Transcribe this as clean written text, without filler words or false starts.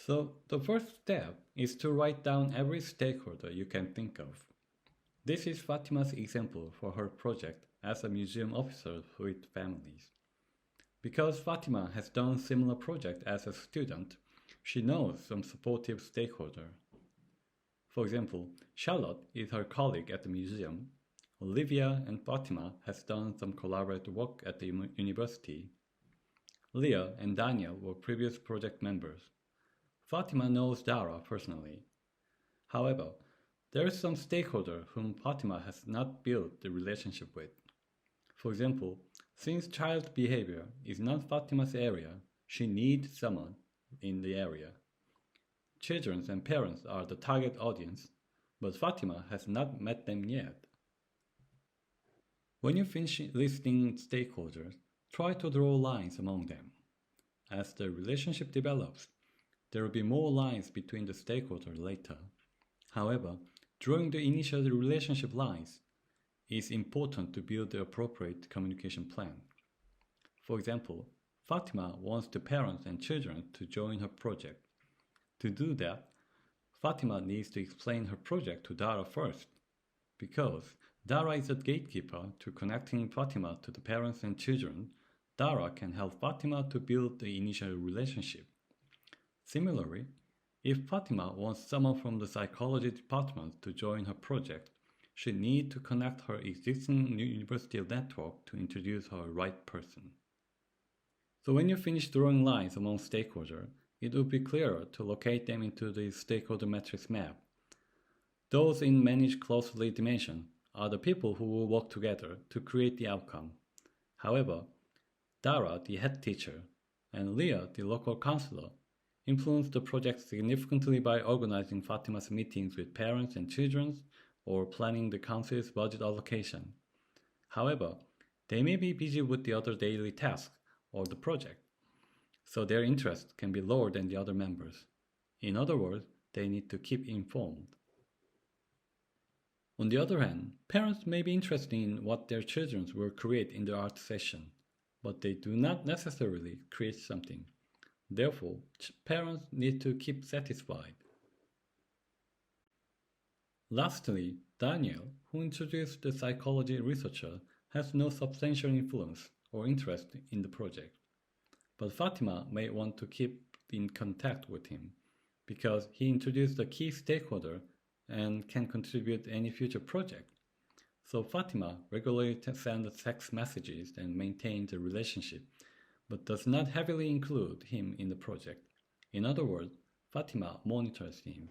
So the first step is to write down every stakeholder you can think of. This is Fatima's example for her project as a museum officer with families. Because Fatima has done similar project as a student, she knows some supportive stakeholder. For example, Charlotte is her colleague at the museum. Olivia and Fatima has done some collaborative work at the university. Leah and Daniel were previous project members. Fatima knows Dara personally. However, there is some stakeholder whom Fatima has not built the relationship with. For example, since child behavior is not Fatima's area, she needs someone in the area. Children and parents are the target audience, but Fatima has not met them yet. When you finish listing stakeholders, try to draw lines among them. As the relationship develops, there will be more lines between the stakeholders later. However, drawing the initial relationship lines is important to build the appropriate communication plan. For example, Fatima wants the parents and children to join her project. To do that, Fatima needs to explain her project to Dara first, because Dara is a gatekeeper to connecting Fatima to the parents and children. Dara can help Fatima to build the initial relationship. Similarly, if Fatima wants someone from the psychology department to join her project, she needs to connect her existing university network to introduce her right person. So when you finish drawing lines among stakeholders, it will be clearer to locate them into the stakeholder matrix map. Those in manage closely dimension are the people who will work together to create the outcome. However, Dara, the head teacher, and Leah, the local counselor, influence the project significantly by organizing Fatima's meetings with parents and children or planning the council's budget allocation. However, they may be busy with the other daily tasks or the project, so their interest can be lower than the other members. In other words, they need to keep informed. On the other hand, parents may be interested in what their children will create in the art session, but they do not necessarily create something. Therefore, parents need to keep satisfied. Lastly, Daniel, who introduced the psychology researcher, has no substantial influence or interest in the project. But Fatima may want to keep in contact with him because he introduced a key stakeholder and can contribute any future project. So Fatima regularly sends text messages and maintains a relationship, but does not heavily include him in the project. In other words, Fatima monitors him.